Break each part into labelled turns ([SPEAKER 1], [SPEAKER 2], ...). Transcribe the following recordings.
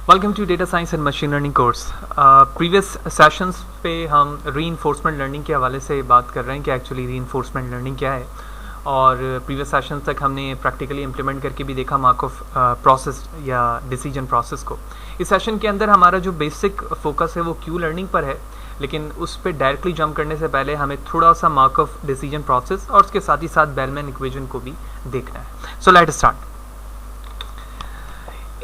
[SPEAKER 1] Welcome to data science and machine learning course. Previous sessions पे हम reinforcement learning के हवाले से बात कर रहे हैं कि एक्चुअली रीइंफोर्समेंट लर्निंग क्या है, और प्रीवियस सेशन तक हमने प्रैक्टिकली इम्प्लीमेंट करके भी देखा मार्कऑफ प्रोसेस या डिसीजन प्रोसेस को। इस सेशन के अंदर हमारा जो बेसिक फोकस है वो क्यू लर्निंग पर है, लेकिन उस पर डायरेक्टली जंप करने से पहले हमें थोड़ा सा मार्कऑफ डिसीजन प्रोसेस और उसके साथ ही साथ बेलमैन इक्वेशन को भी देखना है। So let's start.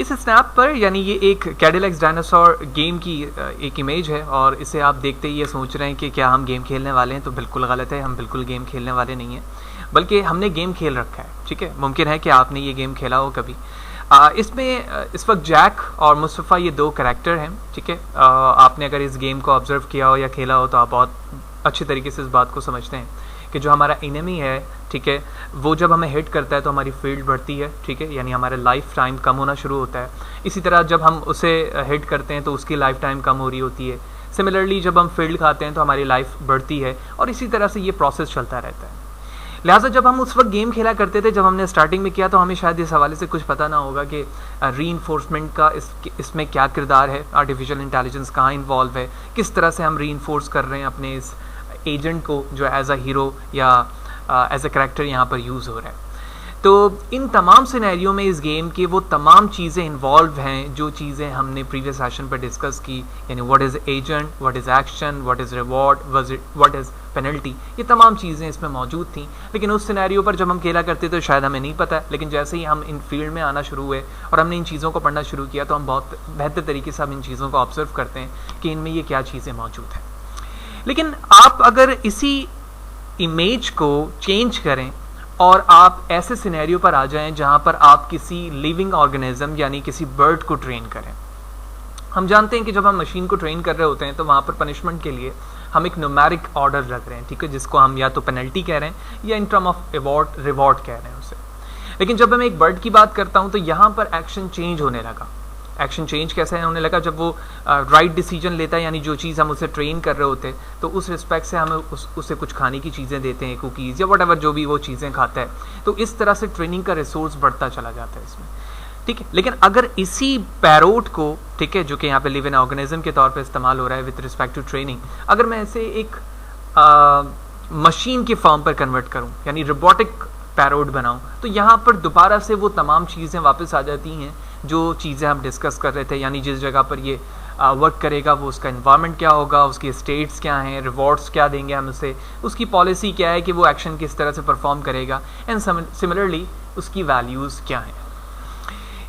[SPEAKER 1] इस स्नैप पर यानी ये एक कैडिलैक्स डायनासोर गेम की एक इमेज है, और इसे आप देखते ही ये सोच रहे हैं कि क्या हम गेम खेलने वाले हैं, तो बिल्कुल गलत है। हम बिल्कुल गेम खेलने वाले नहीं हैं, बल्कि हमने गेम खेल रखा है। ठीक है, मुमकिन है कि आपने ये गेम खेला हो कभी। इसमें इस वक्त जैक और मुस्तफ़ा ये दो कैरेक्टर हैं। ठीक है, आपने अगर इस गेम को ऑब्जर्व किया हो या खेला हो तो आप बहुत अच्छी तरीके से इस बात को समझते हैं कि जो हमारा एनिमी है, ठीक है, वो जब हमें हिट करता है तो हमारी फील्ड बढ़ती है। ठीक है, यानी हमारा लाइफ टाइम कम होना शुरू होता है। इसी तरह जब हम उसे हिट करते हैं तो उसकी लाइफ टाइम कम हो रही होती है। सिमिलरली जब हम फील्ड खाते हैं तो हमारी लाइफ बढ़ती है, और इसी तरह से ये प्रोसेस चलता रहता है। लिहाजा जब हम उस वक्त गेम खेला करते थे, जब हमने स्टार्टिंग में किया, तो हमें शायद इस हवाले से कुछ पता ना होगा कि रीइंफोर्समेंट का इसमें क्या किरदार है, आर्टिफिशियल इंटेलिजेंस कहाँ इन्वॉल्व है, किस तरह से हम रीइंफोर्स कर रहे हैं अपने इस एजेंट को जो एज अ हीरो या एज अ करैक्टर यहाँ पर यूज़ हो रहा है। तो इन तमाम सिनेरियो में इस गेम के वो तमाम चीज़ें इन्वॉल्व हैं जो चीज़ें हमने प्रीवियस सेशन पर डिस्कस की, यानी what is agent, what is action, what is reward, what is penalty. ये तमाम चीज़ें इसमें मौजूद थी, लेकिन उस सिनेरियो पर जब हम खेला करते तो शायद हमें नहीं पता। लेकिन जैसे ही हम इन फील्ड में आना शुरू हुए और हमने इन चीज़ों को पढ़ना शुरू किया, तो हम बहुत बेहतर तरीके से हम इन चीज़ों को ऑब्जर्व करते हैं कि इनमें ये क्या चीज़ें मौजूद हैं। लेकिन आप अगर इसी इमेज को चेंज करें और आप ऐसे सिनेरियो पर आ जाएं जहां पर आप किसी लिविंग ऑर्गेनिज्म यानी किसी बर्ड को ट्रेन करें। हम जानते हैं कि जब हम मशीन को ट्रेन कर रहे होते हैं तो वहां पर पनिशमेंट के लिए हम एक न्यूमेरिक ऑर्डर रख रहे हैं, ठीक है, जिसको हम या तो पेनल्टी कह रहे हैं या इन टर्म ऑफ रिवॉर्ड कह रहे हैं उसे। लेकिन जब मैं एक बर्ड की बात करता हूं तो यहां पर एक्शन चेंज होने लगा। एक्शन चेंज कैसे होने लगा? जब वो राइट डिसीजन लेता है, यानी जो चीज़ हम उसे ट्रेन कर रहे होते तो उस रिस्पेक्ट से हमें उसे कुछ खाने की चीज़ें देते हैं, कुकीज़ या वट जो भी वो चीज़ें खाता है, तो इस तरह से ट्रेनिंग का रिसोर्स बढ़ता चला जाता है इसमें। ठीक है, लेकिन अगर इसी पैरोट को, ठीक है, जो कि यहाँ पे लिव इन ऑर्गेनिज्म के तौर पे इस्तेमाल हो रहा है विद रिस्पेक्ट टू ट्रेनिंग, अगर मैं इसे एक मशीन के फॉर्म पर कन्वर्ट करूँ, यानी रोबोटिक पैरोट बनाऊँ, तो यहाँ पर दोबारा से वो तमाम चीज़ें वापस आ जाती हैं जो चीज़ें हम डिस्कस कर रहे थे। यानी जिस जगह पर ये वर्क करेगा वो उसका इन्वायरमेंट क्या होगा, उसकी स्टेट्स क्या हैं, रिवॉर्ड्स क्या देंगे हम उसे, उसकी पॉलिसी क्या है कि वो एक्शन किस तरह से परफॉर्म करेगा, एंड सिमिलरली उसकी वैल्यूज़ क्या हैं।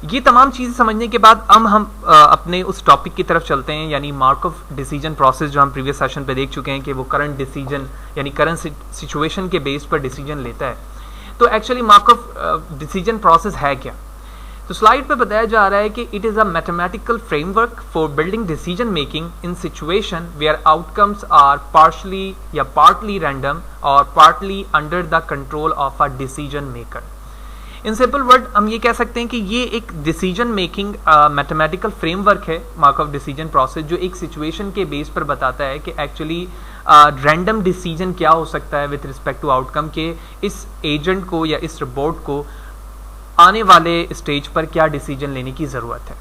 [SPEAKER 1] ये तमाम चीज़ें समझने के बाद हम अपने उस टॉपिक की तरफ चलते हैं, यानी मार्कऑफ डिसीजन प्रोसेस, जो हम प्रीवियस सेशन पे देख चुके हैं कि वो करंट डिसीजन यानी करंट सिचुएशन के बेस पर डिसीजन लेता है। तो एक्चुअली मार्कऑफ डिसीजन प्रोसेस है क्या? तो स्लाइड पे बताया जा रहा है कि it is a mathematical framework for building decision making in situation where outcomes are partially या पार्टली रैंडम और partly under the control of a decision maker. In simple word हम ये कह सकते हैं कि ये एक डिसीजन मेकिंग मैथमेटिकल फ्रेमवर्क है, मार्कऑफ डिसीजन प्रोसेस, जो एक सिचुएशन के बेस पर बताता है कि एक्चुअली रैंडम डिसीजन क्या हो सकता है विथ रिस्पेक्ट टू आउटकम के इस एजेंट को या इस रोबोट को आने वाले स्टेज पर क्या डिसीजन लेने की ज़रूरत है।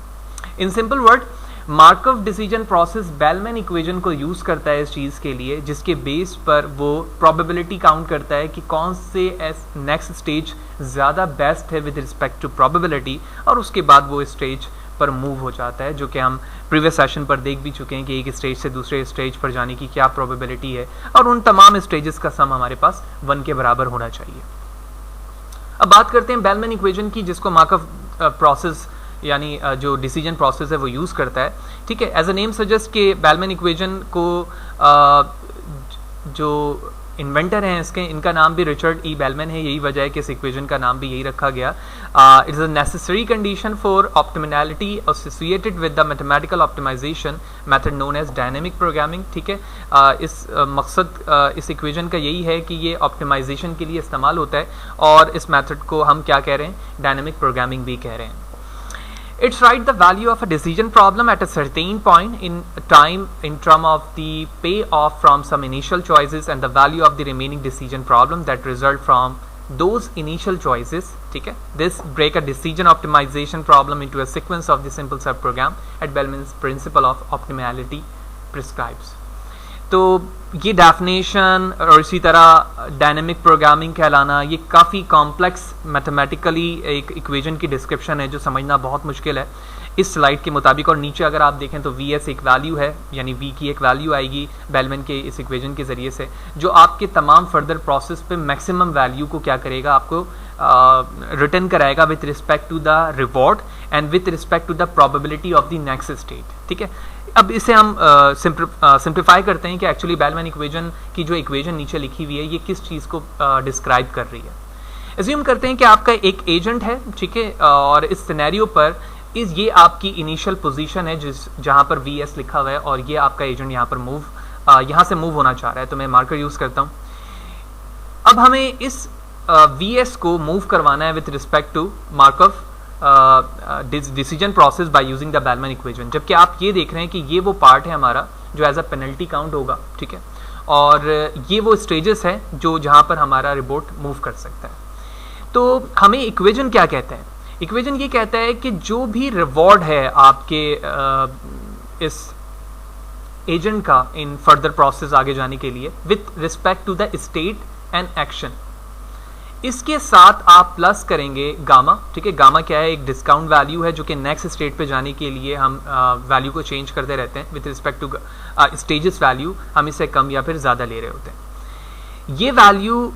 [SPEAKER 1] In simple word, Markov decision process Bellman equation को यूज़ करता है इस चीज़ के लिए, जिसके बेस पर वो प्रोबेबिलिटी काउंट करता है कि कौन से नेक्स्ट स्टेज ज़्यादा बेस्ट है विद रिस्पेक्ट टू प्रोबेबिलिटी, और उसके बाद वो स्टेज पर मूव हो जाता है, जो कि हम प्रीवियस सेशन पर देख भी चुके हैं कि एक स्टेज से दूसरे स्टेज पर जाने की क्या प्रोबेबिलिटी है, और उन तमाम स्टेजेस का सम हमारे पास 1 के बराबर होना चाहिए। अब बात करते हैं बेलमैन इक्वेशन की, जिसको मार्कऑफ प्रोसेस यानी जो डिसीजन प्रोसेस है वो यूज़ करता है। ठीक है, एज अ नेम सजेस्ट कि बेलमैन इक्वेशन को जो इन्वेंटर हैं इसके, इनका नाम भी रिचर्ड ई बेलमैन है। यही वजह है कि इस इक्वेशन का नाम भी यही रखा गया। It is a necessary condition for optimality associated with the mathematical optimization method known as dynamic programming. ठीक है, इस मकसद इस इक्वेशन का यही है कि ये ऑप्टिमाइजेशन के लिए इस्तेमाल होता है, और इस मेथड को हम क्या कह रहे हैं? डायनेमिक प्रोग्रामिंग भी कह रहे हैं। It's write the value of a decision problem at a certain point in time in term of the payoff from some initial choices and the value of the remaining decision problem that result from those initial choices, ठीक है, this break a decision optimization problem into a sequence of the simple subprogram at Bellman's principle of optimality prescribes. तो ये definition और इसी तरह dynamic programming कहलाना, ये काफ़ी complex mathematically एक इक्वेशन की डिस्क्रिप्शन है जो समझना बहुत मुश्किल है इस स्लाइड के मुताबिक। और नीचे अगर आप देखें तो वी एस एक वैल्यू है, यानी वी की एक वैल्यू आएगी बेलमैन के इस इक्वेशन के ज़रिए से, जो आपके तमाम फर्दर प्रोसेस पे मैक्सिमम वैल्यू को क्या करेगा, आपको रिटर्न कराएगा with respect to the reward and with respect to the probability of the next state, ठीक है। अब इसे हम सिंप्लीफाई करते हैं कि एक्चुअली बेलमैन इक्वेशन की जो इक्वेशन नीचे लिखी हुई है ये किस चीज़ को डिस्क्राइब कर रही है। एज्यूम करते हैं कि आपका एक एजेंट है, ठीक है, और इस सिनेरियो पर ये आपकी इनिशियल पोजीशन है जहां पर वी एस लिखा हुआ है और ये आपका एजेंट यहाँ पर यहाँ से मूव होना चाह रहा है, तो मैं मार्कर यूज करता हूँ। अब हमें इस वी एस को मूव करवाना है with respect to Markov decision process by using the Bellman equation, जबकि आप ये देख रहे हैं कि ये वो पार्ट है हमारा जो एज अ पेनल्टी काउंट होगा, ठीक है, और ये वो स्टेजेस है जो जहां पर हमारा रिबोट मूव कर सकता है। तो हमें इक्वेशन क्या कहता है? इक्वेशन ये कहता है कि जो भी रिवॉर्ड है आपके इस एजेंट का इन फर्दर प्रोसेस आगे जाने के लिए with respect to the state and action, इसके साथ आप प्लस करेंगे गामा, ठीक है। गामा क्या है? एक डिस्काउंट वैल्यू है जो कि नेक्स्ट स्टेट पे जाने के लिए हम वैल्यू को चेंज करते रहते हैं with respect two stages value, हम इससे कम या फिर ज़्यादा ले रहे होते हैं। ये वैल्यू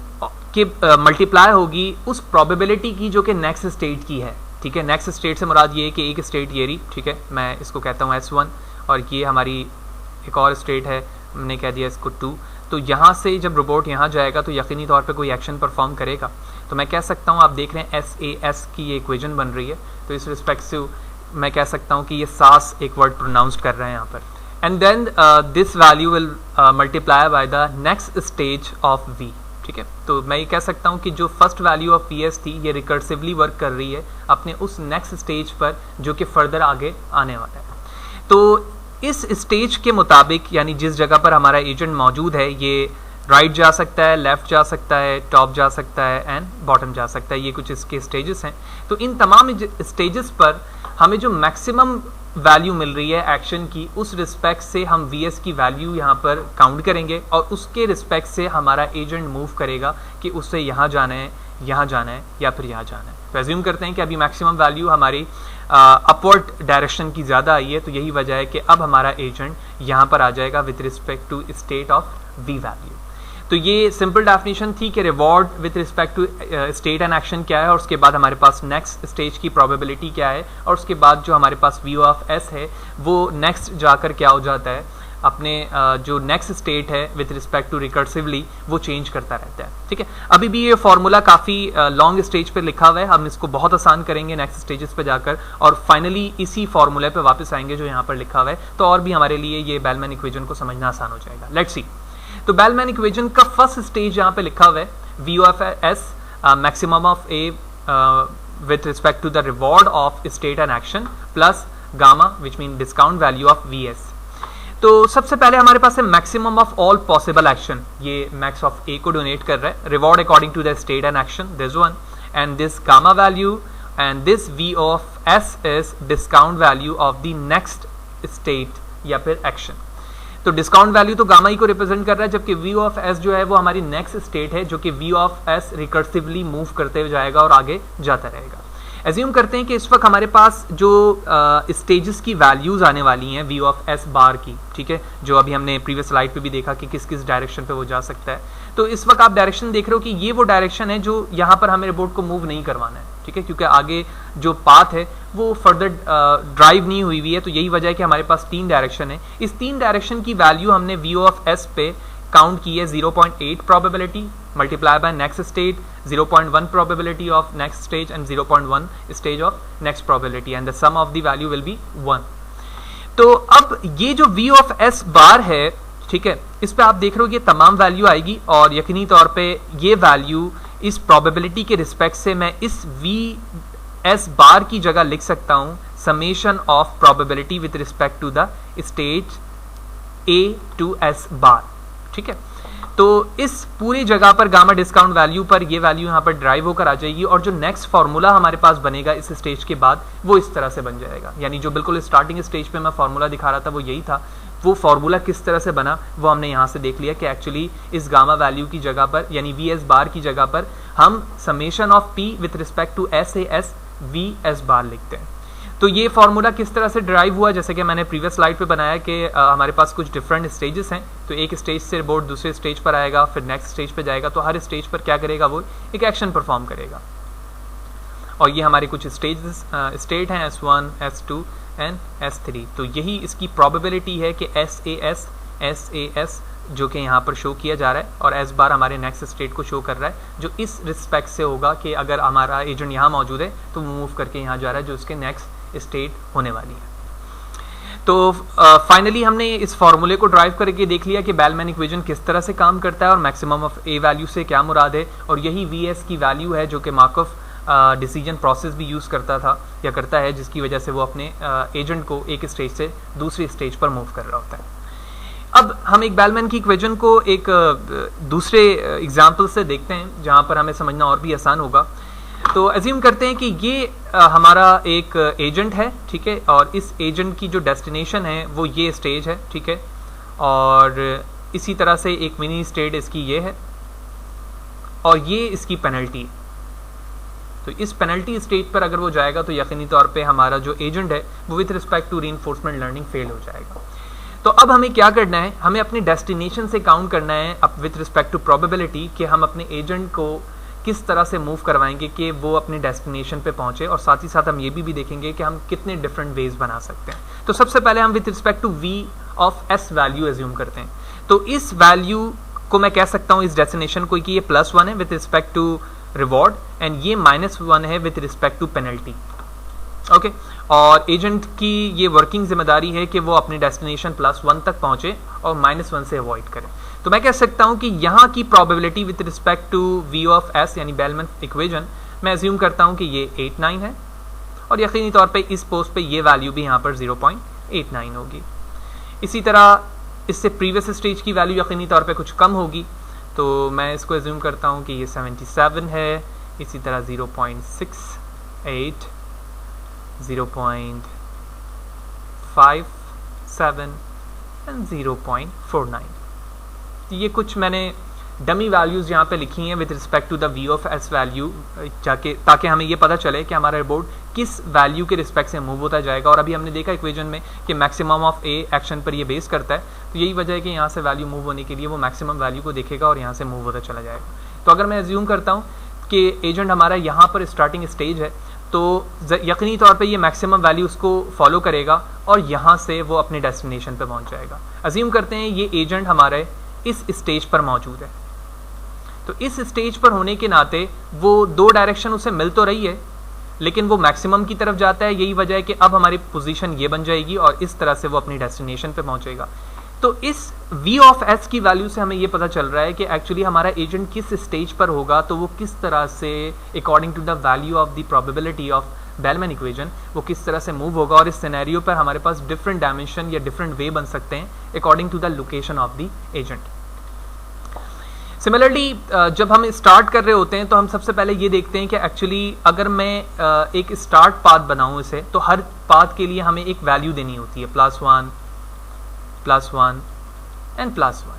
[SPEAKER 1] के मल्टीप्लाई होगी उस प्रोबेबिलिटी की जो कि नेक्स्ट स्टेट की है, ठीक है। नेक्स्ट स्टेट से मुराद ये है कि एक स्टेट ये रही, ठीक है, मैं इसको कहता हूँ S1 और ये हमारी एक और स्टेट है, हमने कह दिया इसको 2। तो यहाँ से जब रोबोट यहाँ जाएगा तो यकीनी तौर पे कोई एक्शन परफॉर्म करेगा। तो मैं कह सकता हूँ, आप देख रहे हैं SAS की ये इक्वेशन बन रही है, तो इस रिस्पेक्ट से मैं कह सकता हूँ कि ये सास एक वर्ड प्रोनाउंस कर रहे हैं यहाँ पर। And then this value will multiply by the next stage of V, ठीक है। तो मैं ये कह सकता हूँ कि जो फर्स्ट वैल्यू ऑफ PS थी ये रिकर्सिवली वर्क कर रही है अपने उस नेक्स्ट स्टेज पर जो कि फर्दर आगे आने वाला है। तो इस स्टेज के मुताबिक, यानी जिस जगह पर हमारा एजेंट मौजूद है, ये राइट जा सकता है, लेफ्ट जा सकता है, टॉप जा सकता है एंड बॉटम जा सकता है। ये कुछ इसके स्टेजेस हैं। तो इन तमाम स्टेजेस पर हमें जो मैक्सिमम वैल्यू मिल रही है एक्शन की, उस रिस्पेक्ट से हम VS की वैल्यू यहाँ पर काउंट करेंगे और उसके रिस्पेक्ट से हमारा एजेंट मूव करेगा कि उससे यहाँ जाना है, यहाँ जाना है या फिर यहाँ जाना है। तो एज्यूम करते हैं कि अभी मैक्सिमम वैल्यू हमारी अपवर्ड डायरेक्शन की ज़्यादा आई है, तो यही वजह है कि अब हमारा एजेंट यहाँ पर आ जाएगा with respect to state of V value. तो ये सिंपल डेफिनेशन थी कि reward with respect to state and action क्या है, और उसके बाद हमारे पास नेक्स्ट स्टेज की प्रोबेबिलिटी क्या है, और उसके बाद जो हमारे पास V ऑफ S है वो नेक्स्ट जाकर क्या हो जाता है, अपने जो नेक्स्ट स्टेट है विथ रिस्पेक्ट टू रिकर्सिवली वो चेंज करता रहता है, ठीक है। अभी भी ये फॉर्मूला काफ़ी लॉन्ग स्टेज पर लिखा हुआ है, हम इसको बहुत आसान करेंगे नेक्स्ट स्टेजेस पे जाकर और फाइनली इसी फॉर्मूले पे वापस आएंगे जो यहाँ पर लिखा हुआ है, तो और भी हमारे लिए ये बेलमैन इक्वेशन को समझना आसान हो जाएगा। Let's see. तो बेलमैन इक्वेशन का फर्स्ट स्टेज यहाँ पे लिखा हुआ है V of S maximum of A with respect to the reward of state and action plus gamma which mean discount value of VS। तो सबसे पहले हमारे पास है maximum of all possible action, ये मैक्स ऑफ A को donate कर रहा है, reward according to the state and action this one, and this gamma value and this V of S is discount value of the next state या फिर action. तो discount value तो gamma ही को represent कर रहा है, जबकि V ऑफ S जो है वो हमारी नेक्स्ट स्टेट है जो कि V of S recursively move करते हुए जाएगा और आगे जाता रहेगा। एज्यूम करते हैं कि इस वक्त हमारे पास जो स्टेजेस की वैल्यूज आने वाली हैं V ऑफ S बार की, ठीक है, जो अभी हमने प्रीवियस स्लाइड पे भी देखा कि किस किस डायरेक्शन पे वो जा सकता है। तो इस वक्त आप डायरेक्शन देख रहे हो कि ये वो डायरेक्शन है जो यहाँ पर हमें रोबोट को मूव नहीं करवाना है, ठीक है, क्योंकि आगे जो पाथ है वो फर्दर ड्राइव नहीं हुई है। तो यही वजह है कि हमारे पास 3 डायरेक्शन है। इस 3 डायरेक्शन की वैल्यू हमने V ऑफ S पे काउंट की है 0.8 probability multiply by next state, 0.1 probability of next stage and 0.1 stage of next probability and the sum of the value will be 1। तो अब ये जो V of S बार है, ठीक है, इस पे आप देख रहे हो ये तमाम वैल्यू आएगी और यकीनी तौर पे ये वैल्यू इस प्रोबेबिलिटी के रिस्पेक्ट से मैं इस V S बार की जगह लिख सकता हूं summation of probability with respect to the stage A to S bar, ठीक है। तो इस पूरी जगह पर गामा डिस्काउंट वैल्यू पर ये वैल्यू यहाँ पर ड्राइव होकर आ जाएगी और जो नेक्स्ट फार्मूला हमारे पास बनेगा इस स्टेज के बाद वो इस तरह से बन जाएगा। यानी जो बिल्कुल स्टार्टिंग स्टेज पे मैं फार्मूला दिखा रहा था वो यही था, वो फार्मूला किस तरह से बना वो हमने यहाँ से देख लिया कि एक्चुअली इस गामा वैल्यू की जगह पर यानी वी एस बार की जगह पर हम summation of P with respect to S A S V S bar लिखते हैं। तो ये फार्मूला किस तरह से ड्राइव हुआ, जैसे कि मैंने प्रीवियस स्लाइड पे बनाया कि हमारे पास कुछ डिफरेंट स्टेजेस हैं। तो एक स्टेज से रोबोट दूसरे स्टेज पर आएगा, फिर नेक्स्ट स्टेज पे जाएगा, तो हर स्टेज पर क्या करेगा, वो एक एक्शन परफॉर्म करेगा। और ये हमारे कुछ स्टेट हैं S1, S2 एंड S3। तो यही इसकी प्रोबेबिलिटी है कि SAS जो कि यहाँ पर शो किया जा रहा है और S बार हमारे नेक्स्ट स्टेट को शो कर रहा है, जो इस रिस्पेक्ट से होगा कि अगर हमारा एजेंट यहाँ मौजूद है तो वो मूव करके यहाँ जा रहा है जो उसके नेक्स्ट स्टेट होने वाली है। तो फाइनली हमने इस फॉर्मूले को ड्राइव करके देख लिया कि बेलमैन इक्वेशन किस तरह से काम करता है और मैक्सिमम ऑफ ए वैल्यू से क्या मुराद है, और यही वी एस की वैल्यू है जो कि मार्कऑफ डिसीजन प्रोसेस भी यूज़ करता था या करता है, जिसकी वजह से वो अपने एजेंट को एक स्टेज से दूसरी स्टेज पर मूव कर रहा होता है। अब हम एक बेलमैन की इक्वेशन को एक दूसरे एग्जाम्पल से देखते हैं जहाँ पर हमें समझना और भी आसान होगा। तो अज्यूम करते हैं कि ये हमारा एक एजेंट है, ठीक है, और इस एजेंट की जो डेस्टिनेशन है वो ये स्टेज है, ठीक है, और इसी तरह से एक मिनी स्टेट इसकी ये है और ये इसकी पेनल्टी। तो इस पेनल्टी स्टेज पर अगर वो जाएगा तो यकीनी तौर पे हमारा जो एजेंट है वो with respect to reinforcement learning fail हो जाएगा। तो अब हमें क्या करना है, हमें अपने डेस्टिनेशन से काउंट करना है अब विथ रिस्पेक्ट टू प्रोबेबिलिटी कि हम अपने एजेंट को किस तरह से मूव करवाएंगे कि वो अपने डेस्टिनेशन पे पहुंचे, और साथ ही साथ हम ये भी देखेंगे कि हम कितने डिफरेंट वेज बना सकते हैं। तो सबसे पहले हम with respect to V of S value assume करते हैं। तो इस वैल्यू को मैं कह सकता हूँ इस डेस्टिनेशन को कि ये +1 है with respect to reward and ये -1 है with respect to penalty. Okay, और एजेंट की ये वर्किंग जिम्मेदारी है कि वो अपने डेस्टिनेशन +1 तक पहुंचे और -1 से अवॉइड करें। तो मैं कह सकता हूं कि यहाँ की probability with respect to V of S यानी बेलमैन इक्वेशन मैं अज्यूम करता हूं कि ये 8-9 है, और यकीनी तौर पे इस पोस्ट पे ये वैल्यू भी यहाँ पर 0.89 होगी। इसी तरह इससे प्रीवियस स्टेज की वैल्यू यकीनी तौर पे कुछ कम होगी, तो मैं इसको अज्यूम करता हूँ कि ये 77 है, इसी तरह 0.68, 0.57 एंड 0.49। ये कुछ मैंने डमी वैल्यूज यहाँ पे लिखी हैं with respect to the V of S value, ताकि हमें ये पता चले कि हमारा रोबोट किस वैल्यू के रिस्पेक्ट से मूव होता जाएगा। और अभी हमने देखा इक्वेशन में कि मैक्सिमम ऑफ ए एक्शन पर ये बेस करता है, तो यही वजह है कि यहाँ से वैल्यू मूव होने के लिए वो मैक्सिमम वैल्यू को देखेगा और यहाँ से मूव होता चला जाएगा। तो अगर मैं अज्यूम करता हूँ कि एजेंट हमारा यहाँ पर स्टार्टिंग स्टेज है, तो यकीनी तौर पे ये मैक्सिमम वैल्यू उसको फॉलो करेगा और यहाँ से वो अपने डेस्टिनेशन पे पहुँच जाएगा। अज्यूम करते हैं ये एजेंट हमारे इस स्टेज पर मौजूद है, तो इस स्टेज पर होने के नाते वो दो डायरेक्शन उसे मिल तो रही है लेकिन वो मैक्सिमम की तरफ जाता है। यही वजह है कि अब हमारी पोजीशन ये बन जाएगी और इस तरह से वो अपनी डेस्टिनेशन पे पहुंचेगा। तो इस v ऑफ s की वैल्यू से हमें ये पता चल रहा है कि एक्चुअली हमारा एजेंट किस स्टेज पर होगा, तो वो किस तरह से according to the value of the probability of Bellman equation वो किस तरह से मूव होगा। और इस सिनेरियो पर हमारे पास डिफरेंट डायमेंशन या डिफरेंट वे बन सकते हैं according to the location of the agent. Similarly जब हम स्टार्ट कर रहे होते हैं तो हम सबसे पहले ये देखते हैं कि एक्चुअली अगर मैं एक स्टार्ट पाथ बनाऊं इसे, तो हर पाथ के लिए हमें एक वैल्यू देनी होती है +1 एंड +1,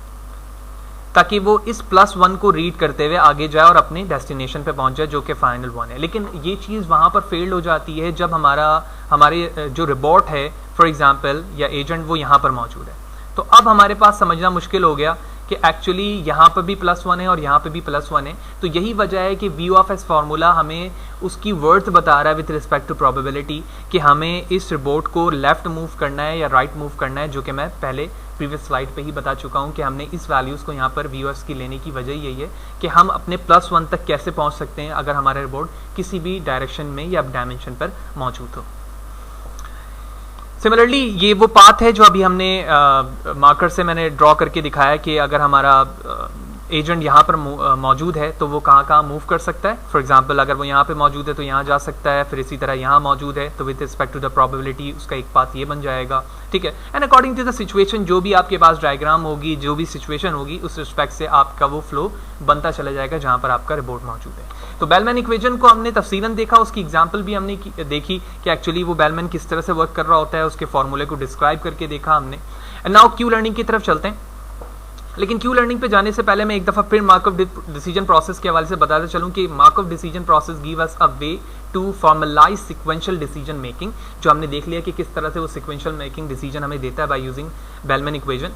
[SPEAKER 1] ताकि वो इस +1 को रीड करते हुए आगे जाए और अपने डेस्टिनेशन पे पहुंच जाए जो कि फाइनल 1 है। लेकिन ये चीज़ वहाँ पर फेल्ड हो जाती है जब हमारे जो रिबॉट है फॉर एग्जांपल या एजेंट वो यहाँ पर मौजूद है। तो अब हमारे पास समझना मुश्किल हो गया कि एक्चुअली यहाँ पर भी +1 है और यहाँ पे भी +1 है। तो यही वजह है कि v ऑफ s फार्मूला हमें उसकी वर्थ बता रहा है विथ रिस्पेक्ट टू प्रोबेबिलिटी कि हमें इस रिबोट को लेफ्ट मूव करना है या राइट मूव करना है, जो कि मैं पहले प्रीवियस स्लाइड पे ही बता चुका हूँ कि हमने इस वैल्यूज़ को यहाँ पर v ऑफ s की लेने की वजह यही है कि हम अपने +1 तक कैसे पहुँच सकते हैं अगर हमारा रिबोट किसी भी डायरेक्शन में या डायमेंशन पर मौजूद हो। सिमिलरली ये वो पाथ है जो अभी हमने मार्कर से मैंने ड्रॉ करके दिखाया कि अगर हमारा एजेंट यहाँ पर मौजूद है तो वो कहाँ मूव कर सकता है। फॉर एग्जांपल अगर वो यहाँ पे मौजूद है तो यहाँ जा सकता है, फिर इसी तरह यहाँ मौजूद है तो with respect to the probability उसका एक पाथ ये बन जाएगा, ठीक है। And according to the situation जो भी आपके पास डायग्राम होगी, जो भी सिचुएशन होगी, उस रिस्पेक्ट से आपका वो फ्लो बनता चला जाएगा जहाँ पर आपका रिपोर्ट मौजूद है। तो बेलमैन इक्वेशन को हमने तफसीलन देखा, उसकी एग्जाम्पल भी हमने देखी कि एक्चुअली वो बेलमैन किस तरह से वर्क कर रहा होता है, उसके फॉर्मूले को डिस्क्राइब करके देखा हमने। एंड नाउ क्यू लर्निंग की तरफ चलते हैं। लेकिन क्यू लर्निंग पे जाने से पहले मैं एक दफ़ा फिर मार्कअप डिसीजन प्रोसेस के हवाले से बताते चलूँ कि Markov decision process give us a way to formalize sequential decision making, जो हमने देख लिया कि किस तरह से वो सिक्वेंशियल मेकिंग डिसीजन हमें देता है by using Bellman equation.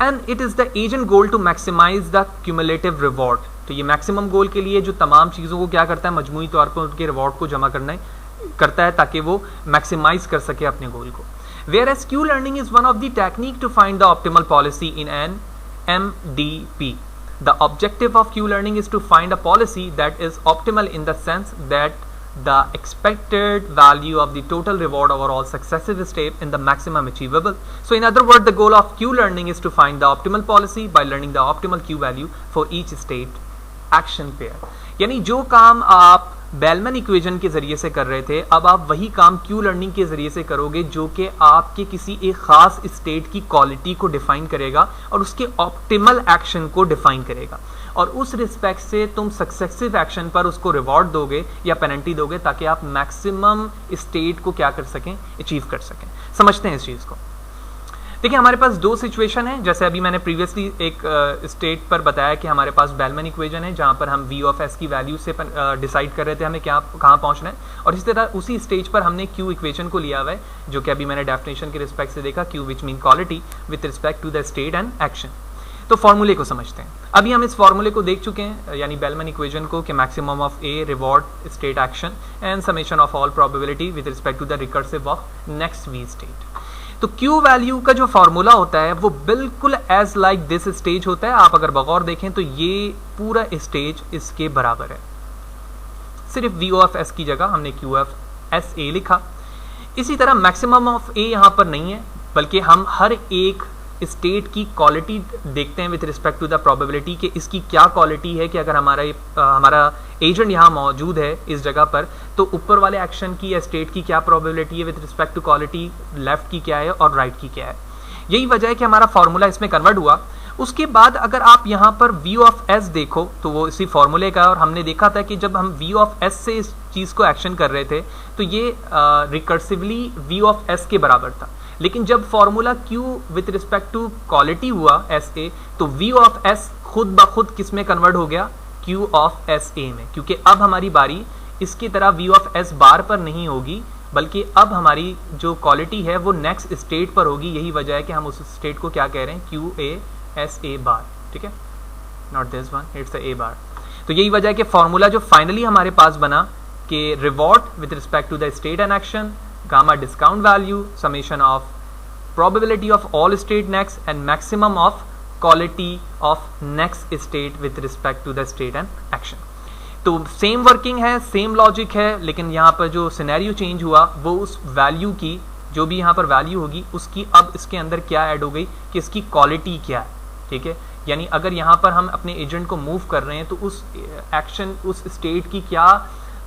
[SPEAKER 1] And it is the agent goal to maximize the cumulative reward. तो ये मैक्सिमम गोल के लिए जो तमाम चीज़ों को क्या करता है, मजमूई तौर पर उनके रिवॉर्ड को जमा करता है ताकि वो मैक्सिमाइज कर सके अपने गोल को। Whereas Q learning is one of the technique to find the optimal policy in an MDP. The objective of Q learning is to find a policy that is optimal in the sense that the expected value of the total reward over all successive steps in the maximum achievable. So in other words, the goal of Q learning is to find the optimal policy by learning the optimal Q value for each state action pair. यानी जो काम आप bellman equation के जरिए से कर रहे थे, अब आप वही काम क्यू लर्निंग के जरिए से करोगे, जो कि आपके किसी एक खास स्टेट की क्वालिटी को डिफाइन करेगा और उसके ऑप्टिमल एक्शन को डिफाइन करेगा, और उस रिस्पेक्ट से तुम सक्सेसिव एक्शन पर उसको रिवॉर्ड दोगे या पेनल्टी दोगे ताकि आप मैक्सिमम स्टेट को क्या कर सकें, अचीव कर सकें। समझते हैं इस चीज़ को। देखिए हमारे पास दो सिचुएशन है, जैसे अभी मैंने प्रीवियसली एक स्टेट पर बताया कि हमारे पास बेलमैन इक्वेशन है जहाँ पर हम v ऑफ s की वैल्यू से डिसाइड कर रहे थे हमें कहाँ पहुँचना है, और इसी तरह उसी स्टेज पर हमने q इक्वेशन को लिया हुआ है, जो कि अभी मैंने डेफिनेशन के रिस्पेक्ट से देखा, q which mean quality with respect to the state and action. तो फॉर्मूले को समझते हैं। अभी हम इस फॉर्मूले को देख चुके हैं, यानी बेलमैन इक्वेशन को, कि maximum of A reward state action and summation of all probability with respect to the recursive of next v state. तो Q वैल्यू का जो फॉर्मूला होता है वो बिल्कुल एज लाइक दिस स्टेज होता है। आप अगर बगौर देखें तो ये पूरा स्टेज इसके बराबर है, सिर्फ v ऑफ s की जगह हमने q ऑफ s a लिखा। इसी तरह मैक्सिमम ऑफ a यहाँ पर नहीं है, बल्कि हम हर एक स्टेट की क्वालिटी देखते हैं with respect to the probability कि इसकी क्या क्वालिटी है, कि अगर हमारा एजेंट यहाँ मौजूद है इस जगह पर, तो ऊपर वाले एक्शन की या स्टेट की क्या प्रोबेबिलिटी है with respect to quality, left की क्या है और राइट की क्या है। यही वजह है कि हमारा फॉर्मूला इसमें कन्वर्ट हुआ। उसके बाद अगर आप यहाँ पर v ऑफ s देखो तो वो इसी फॉर्मूले का, और हमने देखा था कि जब हम v ऑफ s से इस चीज़ को एक्शन कर रहे थे तो ये रिकर्सिवली v ऑफ s के बराबर था। लेकिन जब formula q with respect to quality हुआ एस ए, तो v ऑफ s खुद ब खुद किस में कन्वर्ट हो गया, q ऑफ s a में, क्योंकि अब हमारी बारी इसकी तरह v ऑफ s बार पर नहीं होगी, बल्कि अब हमारी जो क्वालिटी है वो नेक्स्ट स्टेट पर होगी। यही वजह है कि हम उस स्टेट को क्या कह रहे हैं, q a s a बार, ठीक है, not this one, it's a बार। तो यही वजह है कि फॉर्मूला जो फाइनली हमारे पास बना कि reward with respect to the state and action, gamma discount value, summation of probability of all state next and maximum of quality of next state with respect to the state and action। तो same working है, same logic है, लेकिन यहाँ पर जो scenario change हुआ वो उस वैल्यू की, जो भी यहाँ पर वैल्यू होगी उसकी अब इसके अंदर क्या ऐड हो गई कि इसकी क्वालिटी क्या है, ठीक है। यानी अगर यहाँ पर हम अपने एजेंट को मूव कर रहे हैं तो उस एक्शन, उस स्टेट की क्या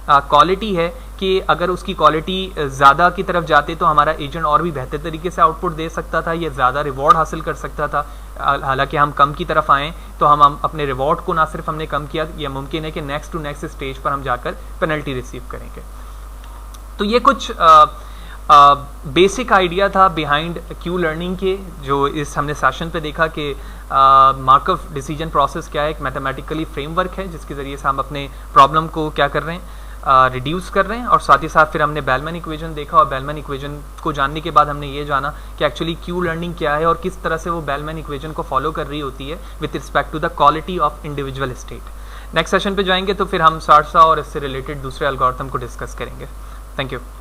[SPEAKER 1] क्वालिटी है, कि अगर उसकी क्वालिटी ज़्यादा की तरफ जाते तो हमारा एजेंट और भी बेहतर तरीके से आउटपुट दे सकता था, ये ज़्यादा रिवॉर्ड हासिल कर सकता था। हालांकि हम कम की तरफ आएँ तो हम अपने रिवॉर्ड को ना सिर्फ हमने कम किया, यह मुमकिन है कि नेक्स्ट टू नेक्स्ट स्टेज पर हम जाकर पेनल्टी रिसीव करेंगे। तो ये कुछ बेसिक आइडिया था बिहाइंड क्यू लर्निंग के, जो इस हमने सेशन पे देखा कि मार्कअप डिसीजन प्रोसेस क्या है, एक मैथमेटिकली फ्रेमवर्क है जिसके ज़रिए से हम अपने प्रॉब्लम को क्या कर रहे हैं, रिड्यूस कर रहे हैं। और साथ ही साथ फिर हमने बेलमैन इक्वेशन देखा, और बेलमैन इक्वेशन को जानने के बाद हमने ये जाना कि एक्चुअली क्यू लर्निंग क्या है और किस तरह से वो बेलमैन इक्वेशन को फॉलो कर रही होती है with respect to the quality of individual state. Next session पे जाएंगे तो फिर हम सारसा और इससे रिलेटेड दूसरे एल्गोरिथम को डिस्कस करेंगे। Thank you.